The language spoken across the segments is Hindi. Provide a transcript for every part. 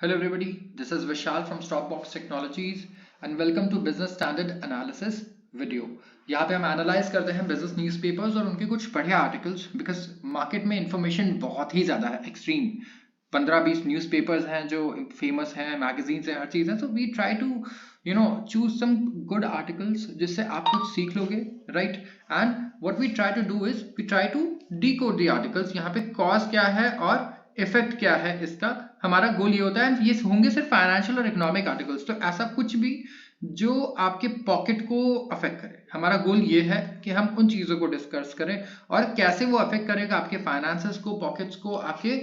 Hello everybody, this is Vishal from Stockbox Technologies and welcome to Business Standard Analysis video। यहाँ पे हम एनालाइज करते हैं बिजनेस न्यूज़पेपर्स और उनके कुछ बढ़िया आर्टिकल्स बिकॉज मार्केट में इंफॉर्मेशन बहुत ही ज़्यादा है, एक्सट्रीम 15-20 न्यूज़पेपर्स हैं जो फेमस हैं, मैगजीन्स हैं, हर चीज़ है। So we try to choose some good articles जिससे आप कुछ सीख लोगे, right. And what we try to do is we try to decode the articles. यहाँ पे कॉज क्या है और इफेक्ट क्या है इसका, हमारा गोल ये होता है। ये होंगे सिर्फ फाइनेंशियल और इकोनॉमिक आर्टिकल्स, तो ऐसा कुछ भी जो आपके पॉकेट को अफेक्ट करे। हमारा गोल ये है कि हम उन चीज़ों को डिस्कस करें और कैसे वो अफेक्ट करेगा आपके फाइनेंसेस को, पॉकेट्स को, आपके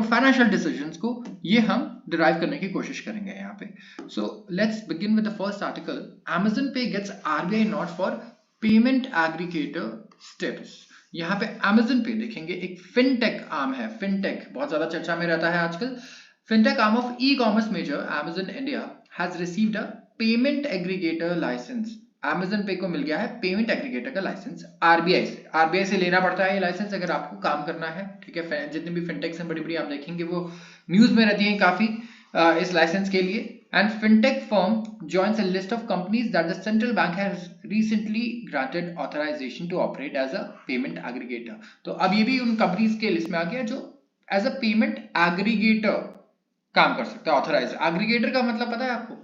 फाइनेंशियल डिसीजंस को, ये हम डिराइव करने की कोशिश करेंगे यहाँ पे। So let's begin with the first article. Amazon Pay gets RBI nod for payment aggregator status. यहाँ पे Amazon Pay देखेंगे, एक फिनटेक आर्म है। फिनटेक बहुत ज्यादा चर्चा में रहता है आजकल। Fintech arm of e commerce major Amazon India has received a payment aggregator license। Amazon Pay को मिल गया है पेमेंट एग्रीगेटर का लाइसेंस आरबीआई से। आरबीआई से लेना पड़ता है ये लाइसेंस अगर आपको काम करना है, ठीक है। जितने भी फिनटेक्स हैं बड़ी बड़ी, आप देखेंगे वो न्यूज में रहती हैं काफी इस लाइसेंस के लिए। And fintech firm joins a list of companies that the central bank has recently granted authorization to operate as a payment aggregator। तो अब ये भी उन कंपनीज के लिस्ट में आ गया जो एज अ पेमेंट एग्रीगेटर काम कर सकता है। ऑथराइज एग्रीगेटर का मतलब पता है आपको?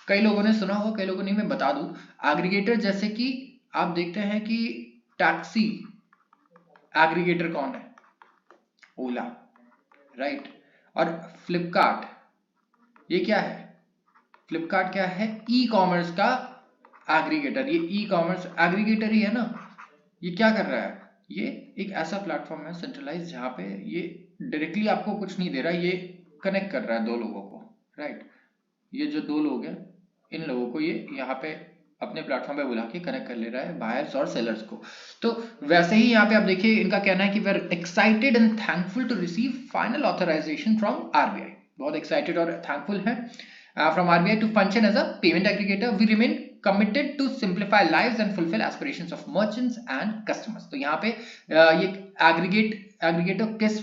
कई लोगों ने सुना होगा, कई लोगों नहीं, मैं बता दूं। एग्रीगेटर जैसे कि आप देखते हैं कि टैक्सी एग्रीगेटर कौन है? ओला, राइट। और फ्लिपकार्ट, ये क्या है? फ्लिपकार्ट क्या है? ई कॉमर्स का एग्रीगेटर। ये ई कॉमर्स एग्रीगेटर ही है ना। ये क्या कर रहा है? ये एक ऐसा प्लेटफॉर्म है सेंट्रलाइज जहां पे ये डायरेक्टली आपको कुछ नहीं दे रहा, ये कनेक्ट कर रहा है दो लोगों को, राइट। ये जो दो लोग हैं, इन लोगों को ये यहाँ पे अपने प्लेटफॉर्म पे बुला के कनेक्ट कर ले रहा है, बायर्स और सेलर्स को। तो वैसे ही यहाँ पे आप देखिए, इनका कहना है कि we are excited and thankful to receive final authorisation from RBI. बहुत एक्साइटेड और थैंकफुल है from RBI to function as a payment aggregator. We remain committed to simplify lives and fulfill aspirations of merchants and customers। तो यहाँ पे ये एग्रीगेटर किस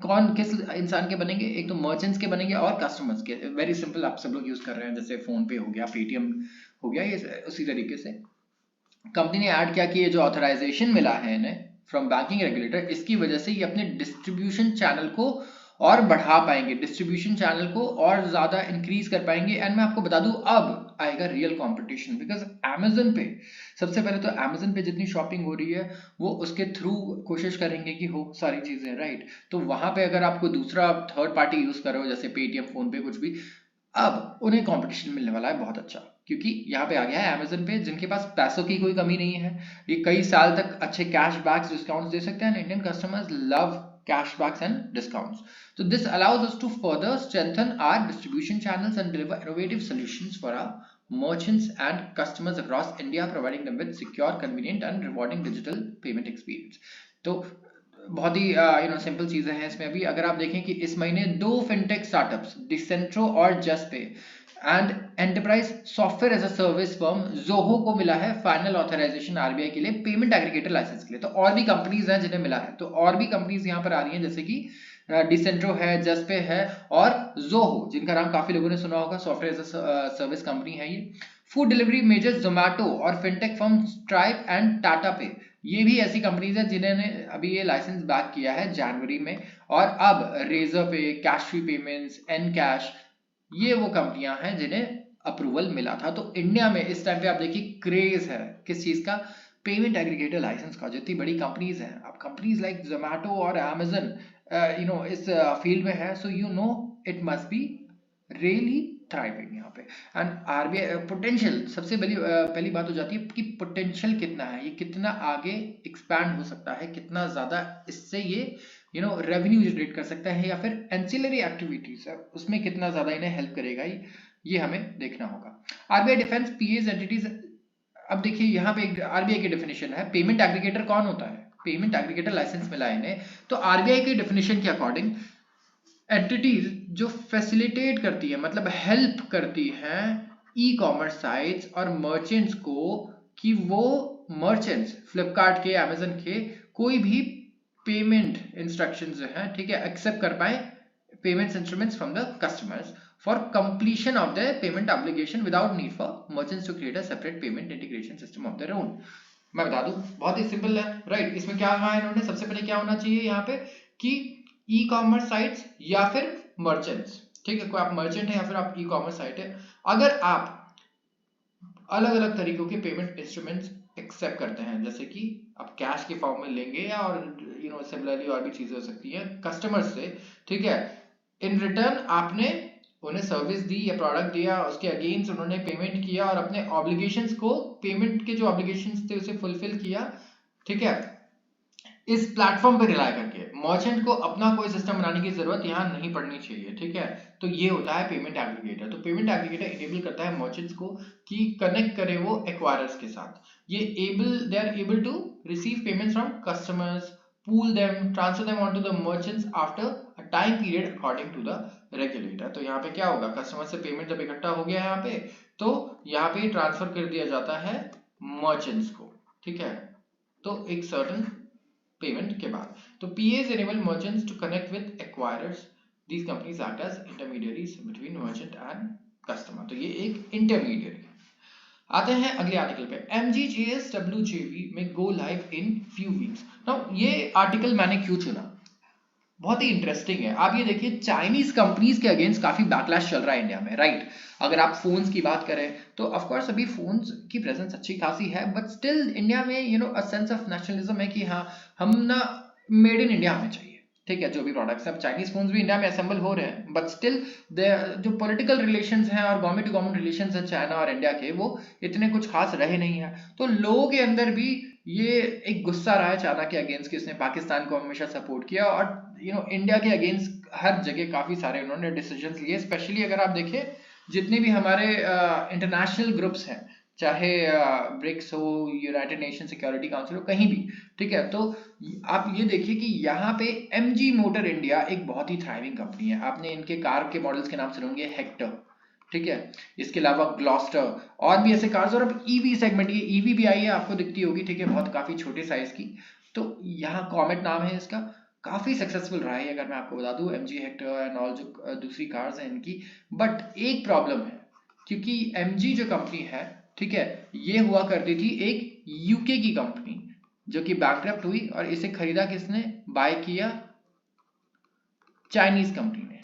कौन किस इंसान के बनेंगे? एक तो मर्चेंट्स के बनेंगे और कस्टमर्स के। वेरी सिंपल, आप सब लोग यूज कर रहे हैं, जैसे फोन पे हो गया, पेटीएम हो गया, ये उसी तरीके से कंपनी ने ऐड किया कि ये जो ऑथराइजेशन मिला है इन्हें फ्रॉम बैंकिंग रेगुलेटर, इसकी वजह से ये अपने डिस्ट्रीब्यूशन चैनल को और बढ़ा पाएंगे, डिस्ट्रीब्यूशन चैनल को और ज्यादा इंक्रीज कर पाएंगे। एंड मैं आपको बता दूं, अब आएगा रियल कंपटीशन। बिकॉज Amazon पे, सबसे पहले तो Amazon पे जितनी शॉपिंग हो रही है वो उसके थ्रू कोशिश करेंगे कि हो सारी चीजें, राइट। तो वहां पे अगर आपको दूसरा थर्ड पार्टी यूज करो, जैसे पेटीएम, फोन पे, कुछ भी, अब उन्हें कंपटीशन मिलने वाला है बहुत अच्छा। क्योंकि यहाँ पे आ गया है Amazon पे, जिनके पास पैसों की कोई कमी नहीं है। ये कई साल तक अच्छे कैशबैक्स, डिस्काउंट्स दे सकते हैं। Indian customers love cashbacks and discounts. So this allows us to further strengthen our distribution channels and deliver innovative solutions for our merchants and customers across India, providing them with secure, convenient and rewarding digital payment experience। तो बहुत ही सिंपल चीजें हैं इसमें। अभी अगर आप देखें कि इस महीने दो फिनटेक स्टार्टअप्स, डिसेंट्रो और Juspay and enterprise software as a service firm Zoho को मिला है फाइनल ऑथराइजेशन आरबीआई के लिए पेमेंट एग्रीगेटर लाइसेंस के लिए। तो और भी कंपनीज हैं जिन्हें मिला है, तो और भी कंपनीज यहाँ पर आ रही हैं, जैसे कि डिसेंट्रो है, जस्पे है और जोहो, जिनका नाम काफी लोगों ने सुना होगा, software as a service company है ये। फूड डिलीवरी मेजर जोमैटो और fintech firm Stripe and Tata Pay, ये भी ऐसी कंपनीज हैं जिन्होंने अभी ये लाइसेंस बैक किया है जनवरी में। और अब Razorpay, Cashfree payments, EnKash, ये वो कंपनियां हैं जिन्हें अप्रूवल मिला था। तो इंडिया में इस टाइम पे आप देखिए क्रेज है किस चीज का? पेमेंट एग्रीगेटर लाइसेंस का। जितनी बड़ी कंपनीज हैं, अब कंपनीज लाइक जोमैटो और Amazon इस फील्ड में है, so you know it must be really thriving यहाँ पे। एंड आरबीआई पोटेंशियल, सबसे पहली बात हो जाती है कि पोटेंशियल कितना है, ये कितना आगे एक्सपैंड हो सकता है, कितना ज्यादा इससे ये रेवेन्यू जनरेट कर सकता है, या फिर एंसिलरी एक्टिविटीज है उसमें कितना ज्यादा इन्हें हेल्प करेगा, ये हमें देखना होगा। RBI defence PS entities. अब देखिए यहाँ पे एक आरबीआई की डेफिनेशन है। पेमेंट एग्रीगेटर कौन होता है? पेमेंट एग्रीगेटर लाइसेंस मिला है इन्हें, तो आरबीआई की डेफिनेशन के अकॉर्डिंग एंटिटीज जो फैसिलिटेट करती है, मतलब हेल्प करती हैं ई कॉमर्स साइट्स और मर्चेंट्स को, कि वो मर्चेंट्स फ्लिपकार्ट के, Amazon के, कोई भी पेमेंट इंस्ट्रक्शंस जो हैं, ठीक है, एक्सेप्ट कर पाए payments instruments from the customers for completion of their payment obligation without need for merchants to create a separate payment integration system of their own. मैं बता दूं, बहुत ही सिंपल है, राइट। इसमें क्या कहा इन्होंने, सबसे पहले क्या होना चाहिए यहाँ पे कि ई कॉमर्स साइट्स या फिर मर्चेंट्स, ठीक है, कोई आप मर्चेंट है या फिर आप ई कॉमर्स साइट है, अगर आप अलग अलग तरीकों के पेमेंट इंस्ट्रूमेंट्स एक्सेप्ट करते हैं, जैसे कि आप कैश के फॉर्म में लेंगे या और सिमिलरली और भी चीजें हो सकती हैं कस्टमर्स से, ठीक है, इन रिटर्न आपने उन्हें सर्विस दी या प्रोडक्ट दिया, उसके अगेंस्ट उन्होंने पेमेंट किया और अपने ऑब्लिगेशंस को, पेमेंट के जो ऑब्लिगेशंस थे उसे फुलफिल किया, ठीक है, इस प्लेटफॉर्म पे रिलाय करके। मर्चेंट को अपना कोई सिस्टम बनाने की जरूरत यहाँ नहीं पड़नी चाहिए, ठीक है। तो ये होता है पेमेंट एग्रीगेटर। तो पेमेंट एग्रीगेटर इनेबल करता है मर्चेंट्स को कि कनेक्ट करे वो एक्वायरर्स के साथ। ये they are able to receive payments from customers, pool them, transfer them on to the merchants after a time period according to the regulator. तो यहाँ पे क्या होगा, कस्टमर से पेमेंट जब इकट्ठा हो गया है यहाँ पे, तो यहाँ पे ट्रांसफर कर दिया जाता है मर्चेंट्स को, ठीक है, तो एक सर्टेन पेमेंट के बाद। तो PAs enable merchants to connect with acquirers. These companies act as intermediaries between merchant and customer. तो ये एक इंटरमीडियरी है। आते हैं अगले आर्टिकल पे, MGJSWJV में go live in few weeks. Now ये आर्टिकल मैंने क्यों चुना, बहुत ही इंटरेस्टिंग है। आप ये देखिए, चाइनीज कंपनीज के अगेंस्ट काफी बैकलैश चल रहा है इंडिया में, राइट। अगर आप फोन्स की बात करें तो ऑफ कोर्स अभी फोन्स की प्रेजेंस अच्छी खासी है, बट स्टिल इंडिया में अ सेंस ऑफ नेशनलिज्म है कि हाँ, हम ना मेड इन इंडिया हमें चाहिए, ठीक है। जो भी प्रोडक्ट्स हैं, चाइनीज फोन्स भी इंडिया में असेंबल हो रहे हैं, बट स्टिल जो पॉलिटिकल रिलेशंस हैं और गवर्नमेंट टू गवर्नमेंट रिलेशंस हैं चाइना और इंडिया के, वो इतने कुछ खास रहे नहीं है। तो लोगों के अंदर भी ये एक गुस्सा रहा है चाइना के अगेंस्ट कि उसने पाकिस्तान को हमेशा सपोर्ट किया, और इंडिया के अगेंस्ट हर जगह काफी सारे उन्होंने डिसीजंस लिए। स्पेशली अगर आप देखें, जितने भी हमारे इंटरनेशनल ग्रुप्स हैं, चाहे ब्रिक्स हो, यूनाइटेड नेशन सिक्योरिटी काउंसिल हो, कहीं भी, ठीक है, तो आप ये देखिए कि यहाँ पे MG मोटर इंडिया एक बहुत ही थ्राइविंग कंपनी है। आपने इनके कार के मॉडल्स के नाम सुने होंगे, हेक्टर, ठीक है, इसके अलावा ग्लॉस्टर और भी ऐसे कार्स, और अब EV सेगमेंट, ये EV भी आई है, आपको दिखती होगी, ठीक है, बहुत काफी छोटे साइज की। तो यहाँ कॉमेट नाम है इसका, काफी सक्सेसफुल रहा है अगर मैं आपको बता दूं, MG हेक्टर एंड ऑल जो दूसरी कार्स हैं इनकी। बट एक प्रॉब्लम है, क्योंकि MG जो कंपनी है, ठीक है, ये हुआ करती थी एक UK की कंपनी जो कि बैंकरप्ट हुई, और इसे खरीदा किसने, बाय किया चाइनीज कंपनी ने।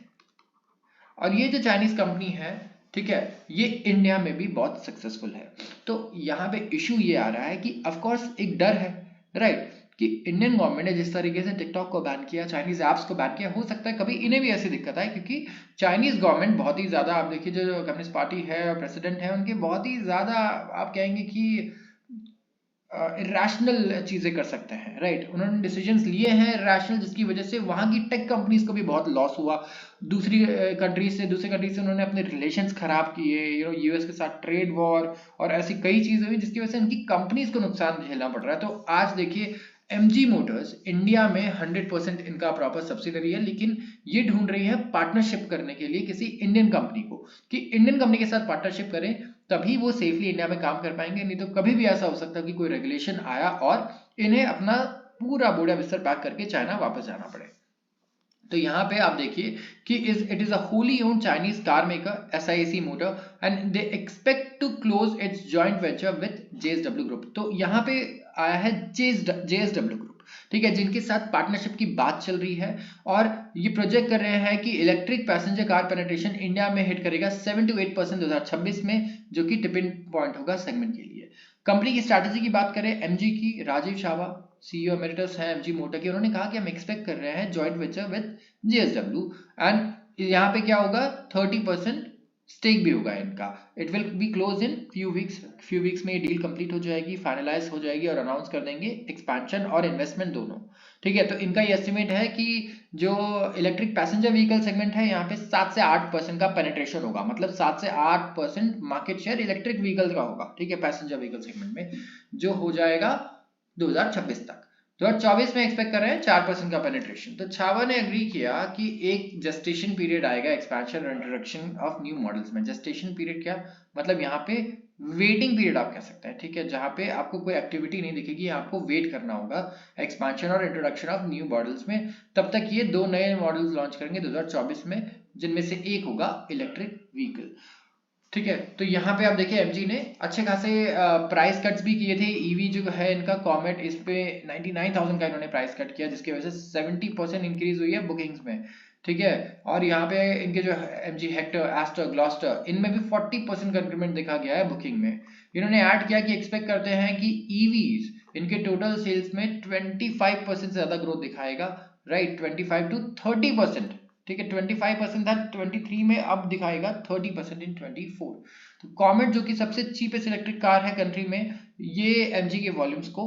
और ये जो चाइनीज कंपनी है, ठीक है, ये इंडिया में भी बहुत सक्सेसफुल है। तो यहाँ पे इशू ये आ रहा है कि ऑफ कोर्स एक डर है, राइट, कि इंडियन गवर्नमेंट ने जिस तरीके से टिकटॉक को बैन किया, चाइनीज ऐप्स को बैन किया, हो सकता है कभी इन्हें भी ऐसी दिक्कत आए, क्योंकि चाइनीज गवर्नमेंट बहुत ही ज्यादा, आप देखिए जो कम्युनिस्ट पार्टी है और प्रेसिडेंट है उनके, बहुत ही ज्यादा आप कहेंगे कि इरेशनल चीजें कर सकते हैं, राइट। उन्होंने डिसीजंस लिए हैं इरेशनल, जिसकी वजह से वहां की टेक कंपनीज को भी बहुत लॉस हुआ। दूसरी कंट्रीज से उन्होंने अपने रिलेशंस खराब किए, US के साथ ट्रेड वॉर और ऐसी कई चीजें हुई, जिसकी वजह से उनकी कंपनीज को नुकसान झेलना पड़ रहा है। तो आज देखिए, MG मोटर्स इंडिया में 100% इनका प्रॉपर सब्सिडरी है, लेकिन ये ढूंढ रही है पार्टनरशिप करने के लिए किसी इंडियन कंपनी को, कि इंडियन कंपनी के साथ पार्टनरशिप करें, तभी वो सेफली इंडिया में काम कर पाएंगे। नहीं तो कभी भी ऐसा हो सकता है कि कोई रेगुलेशन आया और इन्हें अपना पूरा बोड़ा बिस्तर पैक करके चाइना वापस जाना पड़े। तो यहाँ पे आप देखिए कि it is a wholly owned Chinese car maker SIAC motor, and they expect to close its joint venture with JSW group. तो यहाँ पे आया है JSW ग्रुप, ठीक है, जिनके साथ पार्टनरशिप की बात चल रही है, और ये प्रोजेक्ट कर रहे हैं कि electric passenger car penetration India में हिट करेगा 7 to 8% 2026 में, जो कि टिपिंग पॉइंट होगा सेगमेंट के लिए। कंपनी की स्ट्रैटेजी की बात करें MG की, राजीव शावा CEO एमेरिटस है MG मोटर के, उन्होंने कहा कि हम एक्सपेक्ट कर रहे हैं joint venture with JSW, and यहाँ पे क्या होगा, 30% स्टेक भी होगा इनका। It will be close in few weeks में ये डील कंप्लीट हो जाएगी, फाइनलाइज हो जाएगी, और अनाउंस कर देंगे एक्सपेंशन और इन्वेस्टमेंट दोनों, ठीक है। तो इनका ये एस्टिमेट है कि जो इलेक्ट्रिक पैसेंजर व्हीकल सेगमेंट है, यहाँ पे 7 से 8% का पेनिट्रेशन होगा, मतलब 7 से 8% मार्केट शेयर इलेक्ट्रिक व्हीकल का होगा, ठीक है, पैसेंजर व्हीकल सेगमेंट में, जो हो जाएगा 2026 तक। 2024 में एक्सपेक्ट कर रहे हैं 4% का पेनिट्रेशन। तो छावा ने एग्री किया कि एक जेस्टेशन पीरियड आएगा एक्सपेंशन और इंट्रोडक्शन ऑफ न्यू मॉडल्स में। जेस्टेशन पीरियड क्या मतलब, यहाँ पे वेटिंग पीरियड आप कह सकते हैं, ठीक है, जहाँ पे आपको कोई एक्टिविटी नहीं दिखेगी, आपको वेट करना होगा एक्सपेंशन और इंट्रोडक्शन ऑफ न्यू मॉडल्स में। तब तक ये 2 नए मॉडल्स लॉन्च करेंगे 2024 में, जिनमें से एक होगा इलेक्ट्रिक व्हीकल, ठीक है। तो यहाँ पे आप देखिए एमजी ने अच्छे खासे प्राइस कट्स भी किए थे। ईवी जो है इनका कॉमेट, इस पे 99,000 का इन्होंने प्राइस कट किया, जिसकी वजह से 70% इंक्रीज हुई है बुकिंग्स में, ठीक है। और यहाँ पे इनके जो एमजी हेक्टर, एस्टर, ग्लॉस्टर, इनमें भी 40% का इंक्रीमेंट देखा गया है बुकिंग में। इन्होंने ऐड किया कि एक्सपेक्ट करते हैं कि ईवीज इनके टोटल सेल्स में 25% से ज्यादा ग्रोथ दिखाएगा, राइट, 25 to 30%, ठीक है। 25% था 23 में, अब दिखाएगा 30% इन 24। तो कॉमेट जो कि सबसे चीपेस्ट इलेक्ट्रिक कार है कंट्री में, ये एमजी के वॉल्यूम्स को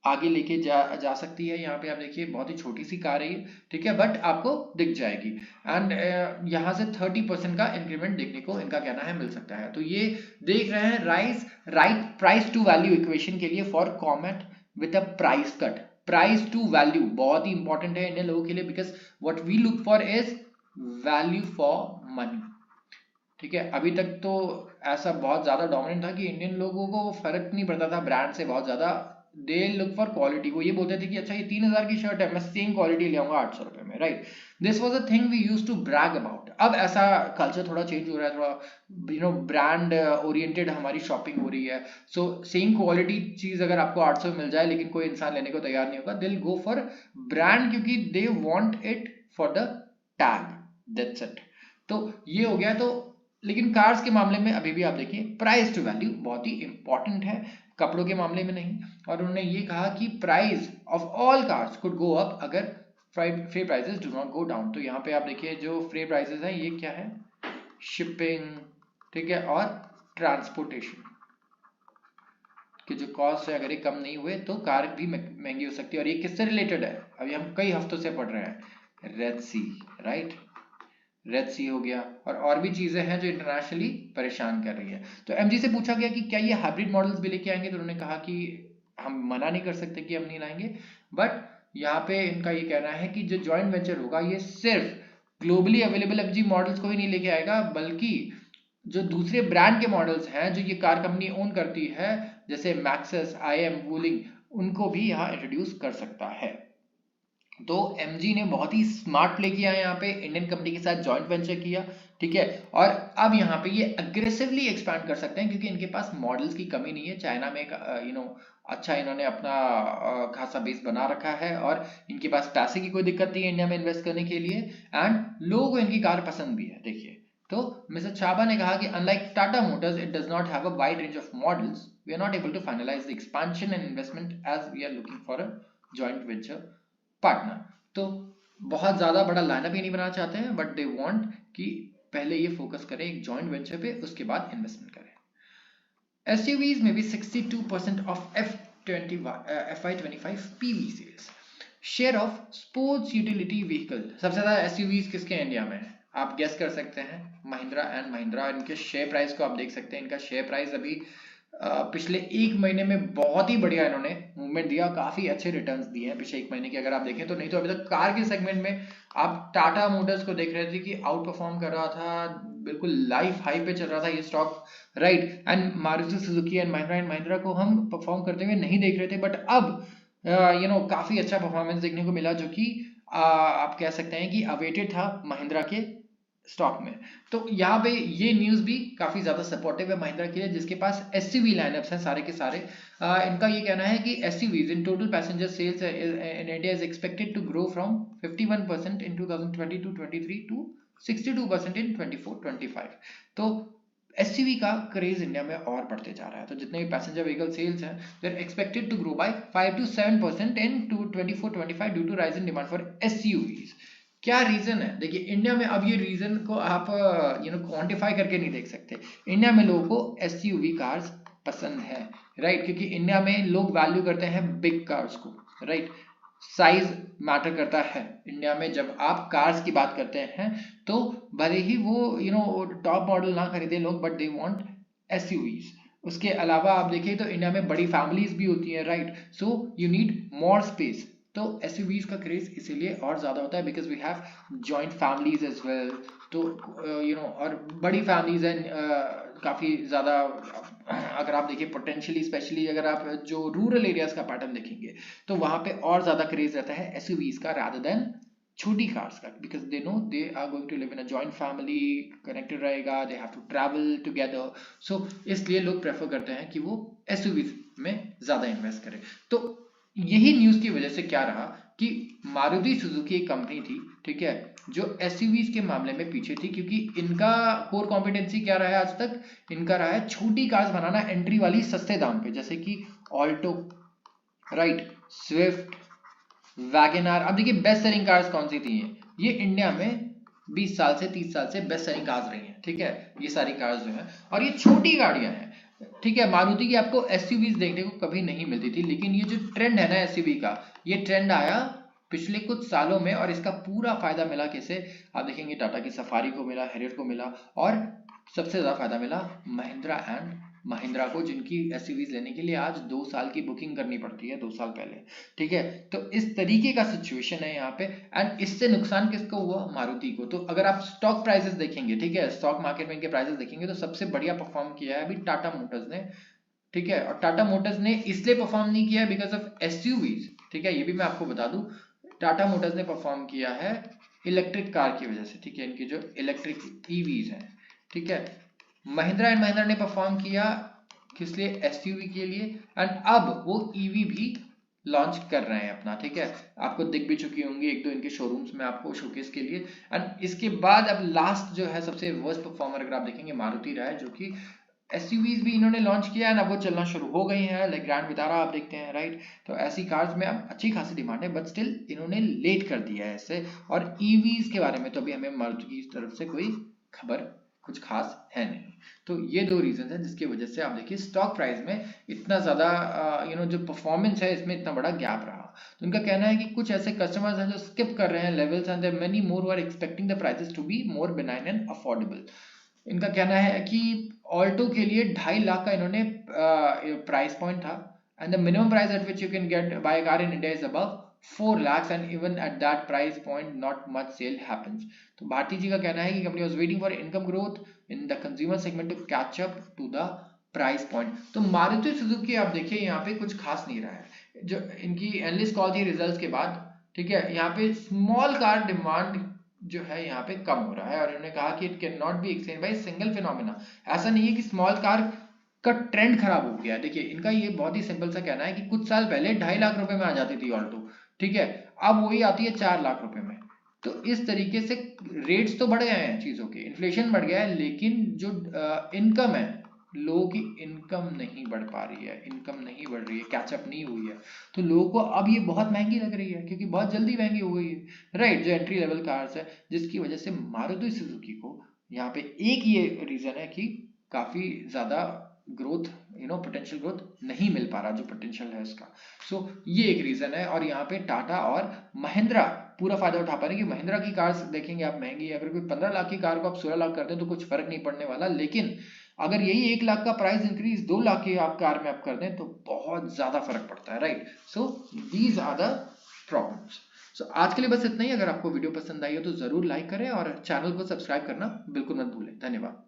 आगे लेके जा सकती है। यहाँ पे आप देखिए बहुत ही छोटी सी कार है ये, ठीक है, बट आपको दिख जाएगी। एंड यहाँ से 30% का इंक्रीमेंट देखने को इनका कहना है मिल सकता है। तो ये देख रहे हैं right price to value equation के लिए for Comet with a price cut. Price to value बहुत ही इंपॉर्टेंट है इंडियन लोगों के लिए, because what we look for is value for money, ठीक है। अभी तक तो ऐसा बहुत ज्यादा डोमिनेंट था कि इंडियन लोगों को फर्क नहीं पड़ता था ब्रांड से बहुत ज्यादा, दे लुक फॉर क्वालिटी। वो ये बोलते थे कि अच्छा ये 3,000 की शर्ट है, मैं सेम क्वालिटी ले आऊंगा 800 रुपए में, right. This was a thing we used to brag about. अब ऐसा कल्चर थोड़ा चेंज हो रहा है, थोड़ा ब्रांड ओरिएंटेड हमारी शॉपिंग हो रही है। सो सेम क्वालिटी चीज अगर आपको 800 में मिल जाए लेकिन कोई इंसान लेने को तैयार नहीं होगा, दिल गो फॉर ब्रांड, क्योंकि they want it for the tag, that's it. तो ये हो गया। तो लेकिन कार्स के मामले में अभी भी आप देखिए प्राइस टू वैल्यू बहुत ही इंपॉर्टेंट है, कपड़ों के मामले में नहीं। और उन्होंने ये कहा कि price of all cars could go up अगर free prices do not go down. तो यहाँ पे आप देखिए जो फ्री प्राइसेस हैं ये क्या है, शिपिंग, ठीक है, और ट्रांसपोर्टेशन के जो कॉस्ट है, अगर ये कम नहीं हुए तो कार भी महंगी हो सकती है। और ये किससे रिलेटेड है, अभी हम कई हफ्तों से पढ़ रहे हैं, रेड सी, राइट, रेड सी हो गया, और भी चीजें हैं जो इंटरनेशनली परेशान कर रही है। तो एमजी से पूछा गया कि क्या ये हाइब्रिड मॉडल्स भी लेके आएंगे, तो उन्होंने कहा कि हम मना नहीं कर सकते कि हम नहीं लाएंगे, बट यहाँ पे इनका ये कहना है कि जो जॉइंट वेंचर होगा ये सिर्फ ग्लोबली अवेलेबल एमजी मॉडल्स को ही नहीं लेके आएगा, बल्कि जो दूसरे ब्रांड के मॉडल्स हैं जो ये कार कंपनी ओन करती है, जैसे मैक्सेस, आईएम, वूलिंग, उनको भी यहाँ इंट्रोड्यूस कर सकता है। तो एमजी ने बहुत ही स्मार्ट प्ले किया है, यहाँ पे इंडियन कंपनी के साथ जॉइंट वेंचर किया, ठीक है। और अब यहाँ पे ये अग्रेसिवली एक्सपैंड कर सकते हैं क्योंकि इनके पास मॉडल्स की कमी नहीं है। चाइना में अच्छा इन्होंने अपना खासा बेस बना रखा है और इनके पास पैसे की कोई दिक्कत नहीं है इंडिया में इन्वेस्ट करने के लिए, एंड लोगों को इनकी कार पसंद भी है। देखिए, तो मिस्टर छाबा ने कहा कि unlike Tata Motors it does not have a wide range of models, we are not able to finalise the expansion and investment as we are looking for a joint venture partner. तो बहुत ज्यादा बड़ा लाइनअप ही नहीं बनाना चाहते हैं, बट दे वांट कि पहले ये फोकस करें एक जॉइंट वेंचर पे, उसके बाद इन्वेस्टमेंट करें। SUVs में भी 62% of FY25 PV sales. Share of sports utility vehicle, सबसे ज्यादा SUVs किसके इंडिया में है, आप गेस कर सकते हैं, महिंद्रा एंड महिंद्रा। इनके शेयर प्राइस को आप देख सकते हैं, इनका शेयर प्राइस अभी पिछले एक महीने में बहुत ही बढ़िया इन्होंने मूवमेंट दिया, काफी अच्छे रिटर्न्स दिए हैं पिछले एक महीने के अगर आप देखें तो। नहीं तो अभी तक कार के सेगमेंट में आप टाटा मोटर्स को देख रहे थे कि आउट परफॉर्म कर रहा था, बिल्कुल लाइफ हाई पे चल रहा था ये stock, right. And Maruti Suzuki and Mahindra को हम परफॉर्म करते हुए नहीं देख रहे थे, बट अब काफी अच्छा परफॉर्मेंस देखने को मिला, जो कि आप कह सकते हैं कि अवेटेड था महिंद्रा के स्टॉक में। तो यहाँ पे ये न्यूज भी काफी ज्यादा सपोर्टिव है महिंद्रा के लिए, जिसके पास एसयूवी लाइनअप्स हैं सारे के सारे। इनका ये कहना है कि SUVs in total passenger sales in India is expected to grow from 51% in 2022-23 to 62% in 24-25। तो एसयूवी का क्रेज इंडिया में और बढ़ते जा रहा है। तो जितने भी पैसेंजर व्हीकल सेल्स हैं they are expected to grow by 5 to 7% in 24-25 due to rise in demand for SUVs. क्या रीजन है, देखिए इंडिया में अब ये रीजन को आप क्वांटिफाई करके नहीं देख सकते। इंडिया में लोगों को एसयूवी कार्स पसंद है, राइट, क्योंकि इंडिया में लोग वैल्यू करते हैं बिग कार्स को, राइट। साइज मैटर करता है इंडिया में। जब आप कार्स की बात करते हैं तो भले ही वो टॉप मॉडल ना खरीदे लोग, बट दे वांट एसयूवीज, उसके अलावा आप देखें तो इंडिया में बड़ी फैमिलीज भी होती हैं, right? So you need more space. तो एसयूवीज का क्रेज इसीलिए और ज़्यादा होता है because we have joint families as well. तो और बड़ी फैमिलीज हैं, काफ़ी ज़्यादा। अगर आप देखिए पोटेंशियली, स्पेशली अगर आप जो रूरल एरियाज का पैटर्न देखेंगे तो वहाँ पे और ज़्यादा क्रेज रहता है एसयूवीज का रादर देन छोटी कार्स का, because they know they are going to live in a joint family, connected रहेगा, they have to travel together. So इसलिए लोग प्रेफर करते हैं कि वो एसयूवीज में ज़्यादा इन्वेस्ट करें। तो यही न्यूज़ की वजह से क्या रहा कि मारुति सुजुकी एक कंपनी थी, ठीक है, जो एसयूवीज के मामले में पीछे थी, क्योंकि इनका कोर कॉम्पिटेंसी क्या रहा है आज तक? इनका रहा है छोटी कार्स बनाना एंट्री वाली सस्ते दाम पे, जैसे कि ऑल्टो, राइट, स्विफ्ट, वैगनआर। अब देखिए बेस्ट सेलिंग कार्स कौन सी थी ये इंडिया में 20 साल से 30 साल से बेस्ट सेलिंग कार्स रही हैं, ठीक है, ये सारी कार्स जो हैं, और ये छोटी गाड़ियां हैं, ठीक है। मारुति की आपको एसयूवीज देखने को कभी नहीं मिलती थी, लेकिन ये जो ट्रेंड है ना एसयूवी का, ये ट्रेंड आया पिछले कुछ सालों में, और इसका पूरा फायदा मिला किसे? आप देखेंगे टाटा की सफारी को मिला, हैरियर को मिला, और सबसे ज्यादा फायदा मिला महिंद्रा एंड महिंद्रा को, जिनकी एसयूवीज लेने के लिए आज 2 साल की बुकिंग करनी पड़ती है, 2 साल पहले, ठीक है। तो इस तरीके का सिचुएशन है यहाँ पे, एंड इससे नुकसान किसको हुआ? मारुति को। तो अगर आप स्टॉक प्राइसेस देखेंगे, ठीक है, स्टॉक मार्केट में इनके प्राइसेस देखेंगे, तो सबसे बढ़िया परफॉर्म किया है अभी टाटा मोटर्स ने, ठीक है। और टाटा मोटर्स ने इसलिए परफॉर्म नहीं किया बिकॉज ऑफ एसयूवीज, ठीक है, ये भी मैं आपको बता दूं। टाटा मोटर्स ने परफॉर्म किया है इलेक्ट्रिक कार की वजह से, ठीक है, इनकी जो इलेक्ट्रिक ईवीज हैं, ठीक है। महिंद्रा एंड महिंद्रा ने परफॉर्म किया किस लिए? एसयूवी के लिए, एंड अब वो ईवी भी लॉन्च कर रहे हैं अपना, ठीक है। आपको दिख भी चुकी होंगी एक दो इनके शोरूम्स में आपको शोकेस के लिए। एंड इसके बाद अब लास्ट जो है सबसे वर्स्ट परफॉर्मर अगर आप देखेंगे मारुति रहा है, जो कि एसयूवीज भी इन्होंने लॉन्च किया है ना, वो चलना शुरू हो गई हैं, लाइक ग्रैंड विटारा आप देखते हैं, राइट। तो ऐसी कार्स में अब अच्छी खासी डिमांड है, बट स्टिल इन्होंने लेट कर दिया है इससे। और ईवीज के बारे में तो अभी हमें मारुति की तरफ से कोई खबर कुछ खास है नहीं। तो ये दो रीजन है जिसकी वजह से आप देखिए स्टॉक प्राइस में इतना ज्यादा जो परफॉर्मेंस है इसमें इतना बड़ा गैप रहा। तो उनका कहना है कि कुछ ऐसे कस्टमर्स हैं जो स्किप कर रहे हैं levels, and there many more who are expecting the prices to be more benign and affordable. इनका कहना है कि ऑल्टो के लिए 2.5 लाख का इन्होंने प्राइस पॉइंट था, and the minimum price at which you can get by car in India is above 4 lakhs, and even at that price point not much sale happens. तो भारती जी का कहना है कि company was waiting for income growth in the consumer segment to catch up to the price point. तो मारुति सुजुकी आप देखिए यहाँ पे कुछ खास नहीं रहा है। जो इनकी एनालिस्ट कॉल थी रिजल्ट्स के बाद, ठीक है, यहाँ पे स्मॉल कार डिमांड जो है यहाँ पे कम हो रहा है, और इन्होंने कहा कि it can not be explained by single phenomena. ऐसा नहीं है कि स्मॉल कार का ट्रेंड खराब हो गया। देखिए इनका ये बहुत ही सिंपल सा कहना है कि कुछ साल पहले 2.5 लाख रुपए में आ जाती थी ऑल्टो, ठीक है, अब वही आती है 4 लाख रुपए में। तो इस तरीके से रेट्स तो बढ़ गए हैं चीजों के, इन्फ्लेशन बढ़ गया है, लेकिन जो इनकम है, लोगों की इनकम नहीं बढ़ पा रही है, इनकम नहीं बढ़ रही है, कैचअप नहीं हुई है। तो लोगों को अब ये बहुत महंगी लग रही है, क्योंकि बहुत जल्दी महंगी हो गई है, राइट, जो एंट्री लेवल कार्स है, जिसकी वजह से मारुति सुजुकी को यहाँ पे एक ये रीजन है कि काफी ज्यादा ग्रोथ, पोटेंशियल ग्रोथ नहीं मिल पा रहा जो पोटेंशियल है इसका। सो ये एक रीजन है, और यहाँ पे टाटा और महिंद्रा पूरा फायदा उठा पा रहे हैं कि महिंद्रा की कार्स देखेंगे आप महंगी है, अगर कोई 15 लाख की कार को आप 16 लाख करते हैं तो कुछ फर्क नहीं पड़ने वाला, लेकिन अगर यही 1 लाख का प्राइस इंक्रीज 2 लाख की आप कार में आप कर दें तो बहुत ज्यादा फर्क पड़ता है, right. So these are the problems. So आज के लिए बस इतना ही। अगर आपको वीडियो पसंद आई हो तो जरूर लाइक करें और चैनल को सब्सक्राइब करना बिल्कुल मत भूलें। धन्यवाद।